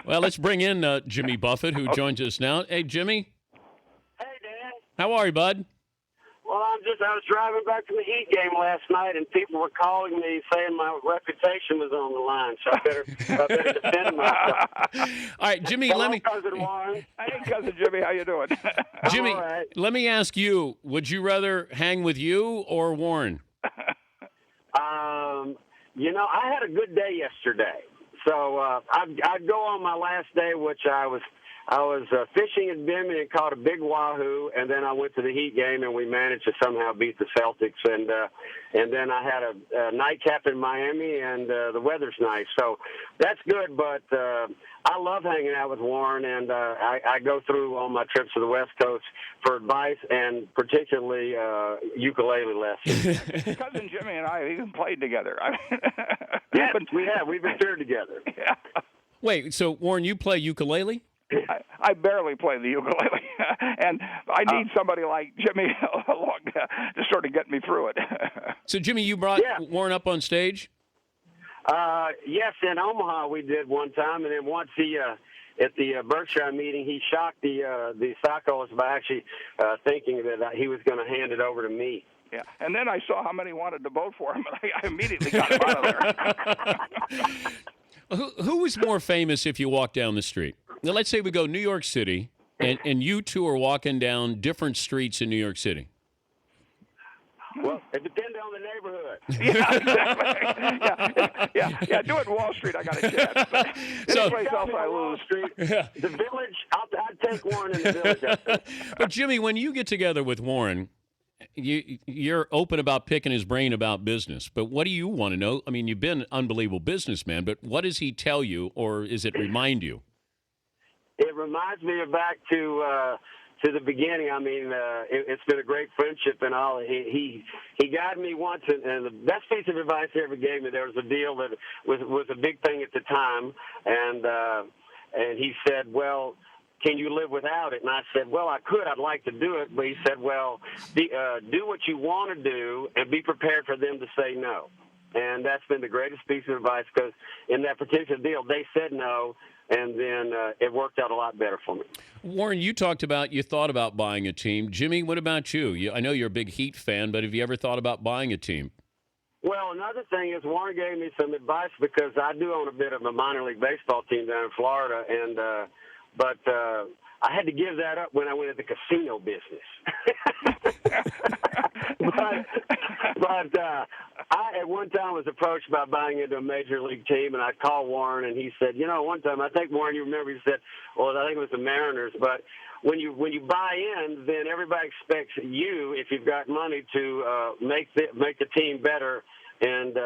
Well, let's bring in Jimmy Buffett, who joins us now. Hey, Jimmy. Hey, Dan. How are you, bud? Well, I was driving back from the Heat game last night, and people were calling me saying my reputation was on the line, so I better defend myself. All right, Jimmy, Hello, let me... Cousin Warren. Hey, Cousin Jimmy, how you doing? Jimmy, all right. let me ask you, would you rather hang with you or Warren? I had a good day yesterday. So I'd go on my last day, which I was fishing in Bimini and caught a big wahoo, and then I went to the Heat game and we managed to somehow beat the Celtics, and then I had a nightcap in Miami, and the weather's nice, so that's good. But I love hanging out with Warren, and I go through on my trips to the West Coast for advice, and particularly ukulele lessons. Cousin Jimmy and I have even played together. Yes, we have. We've been toured together. Yeah. Wait, so Warren, you play ukulele? I barely play the ukulele, and I need somebody like Jimmy along to sort of get me through it. So, Jimmy, you brought Warren up on stage? Yes, in Omaha we did one time, and then once at the Berkshire meeting, he shocked the Sockos by actually thinking that he was going to hand it over to me. Yeah, and then I saw how many wanted to vote for him, and I immediately got him out of there. Who is more famous if you walk down the street? Now, let's say we go New York City, and you two are walking down different streets in New York City. Well, it depends on the neighborhood. Yeah, exactly. Yeah. Do it in Wall Street. I got a chance. But anyplace else, I lose. Street, the village. I'd take Warren in the village. But Jimmy, when you get together with Warren, you're open about picking his brain about business. But what do you want to know? I mean, you've been an unbelievable businessman, but what does he tell you, or is it remind you? It reminds me of back to the beginning. I mean, it's been a great friendship and all. He guided me once, and the best piece of advice he ever gave me. There was a deal that was a big thing at the time, and he said, "Well, can you live without it?" And I said, "Well, I could. I'd like to do it." But he said, "Well, do what you want to do, and be prepared for them to say no." And that's been the greatest piece of advice, because in that particular deal, they said no, and then it worked out a lot better for me. Warren, you thought about buying a team. Jimmy, what about you? I know you're a big Heat fan, but have you ever thought about buying a team? Well, another thing is Warren gave me some advice, because I do own a bit of a minor league baseball team down in Florida, and but I had to give that up when I went into the casino business. but I, at one time, was approached by buying into a major league team, and I called Warren, and he said, one time, I think, Warren, you remember, he said, well, I think it was the Mariners, but when you buy in, then everybody expects you, if you've got money, to make the team better. And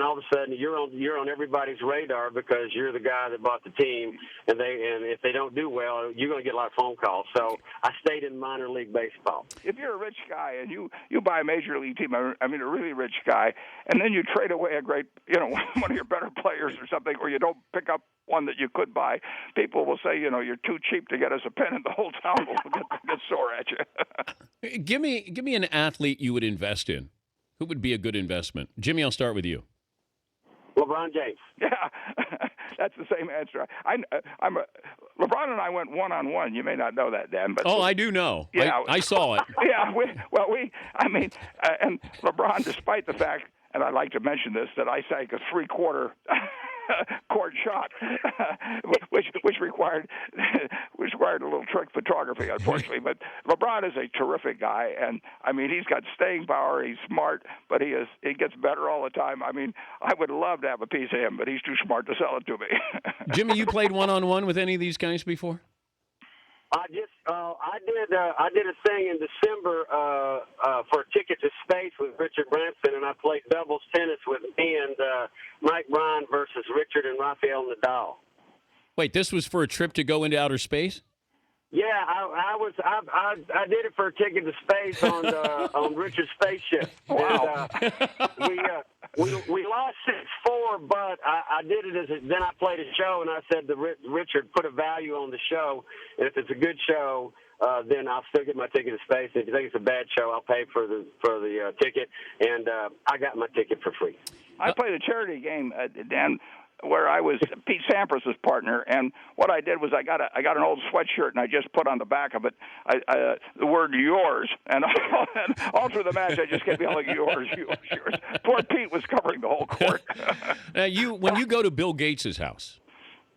all of a sudden you're on everybody's radar, because you're the guy that bought the team, and if they don't do well, you're going to get a lot of phone calls. So I stayed in minor league baseball. If you're a rich guy and you buy a major league team, I mean a really rich guy, and then you trade away a great, one of your better players or something, or you don't pick up one that you could buy, people will say, you're too cheap to get us a pen, and the whole town will get sore at you. Give me an athlete you would invest in. Who would be a good investment? Jimmy, I'll start with you. LeBron James. Yeah, that's the same answer. LeBron and I went one-on-one. You may not know that, Dan. But I do know. Yeah, I saw it. Yeah, and LeBron, despite the fact, and I'd like to mention this, that I sank a three-quarter court shot, which required a little trick photography, unfortunately. But LeBron is a terrific guy, and I mean he's got staying power. He's smart, but he gets better all the time. I mean, I would love to have a piece of him, but he's too smart to sell it to me. Jimmy, you played one-on-one with any of these guys before? I did a thing in December for Ticket to Space with Richard Branson, and I played doubles tennis with me and Mike Bryan versus Richard and Rafael Nadal. Wait, this was for a trip to go into outer space? Yeah, I did it for a Ticket to Space on Richard's spaceship. Wow. And, we lost 6-4, but I did it then I played a show, and I said to Richard, put a value on the show, and if it's a good show, then I'll still get my ticket to space. If you think it's a bad show, I'll pay for the ticket, and I got my ticket for free. I played a charity game, Dan, where I was Pete Sampras's partner, and what I did was I got an old sweatshirt and I just put on the back of it the word "yours," and all through the match I just kept yelling "yours, yours, yours." Poor Pete was covering the whole court. Now, when you go to Bill Gates' house.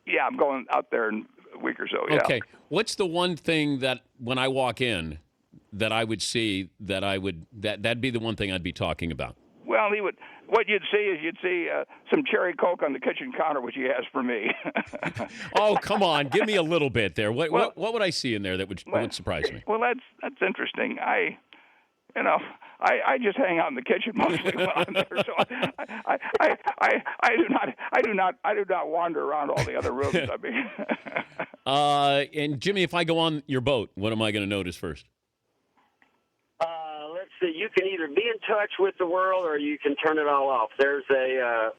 Yeah, I'm going out there in a week or so. Yeah. Okay, what's the one thing that when I walk in that I would see that'd be the one thing I'd be talking about? Well, what you'd see some cherry Coke on the kitchen counter, which he has for me. Oh, come on, give me a little bit there. What would I see in there that would surprise me? Well, that's interesting. I just hang out in the kitchen mostly when I'm there, so I do not wander around all the other rooms. I mean, and Jimmy, if I go on your boat, what am I going to notice first? Let's see. You can either be in touch with the world, or you can turn it all off. There's a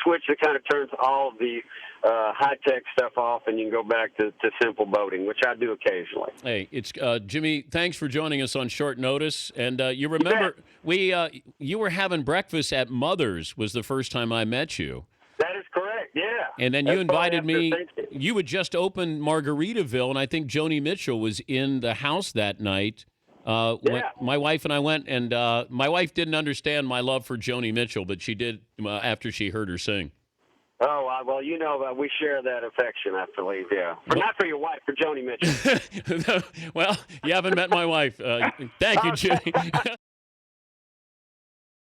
switch that kind of turns all of the high tech stuff off, and you can go back to simple boating, which I do occasionally. Hey, it's Jimmy. Thanks for joining us on short notice. And you remember you were having breakfast at Mother's was the first time I met you. That is correct. Yeah. And then you invited me. You had just opened Margaritaville, and I think Joni Mitchell was in the house that night. When my wife and I went, and my wife didn't understand my love for Joni Mitchell, but she did after she heard her sing. Oh, well, we share that affection, I believe, yeah. But not for your wife, for Joni Mitchell. Well, you haven't met my wife. Thank you, Jimmy.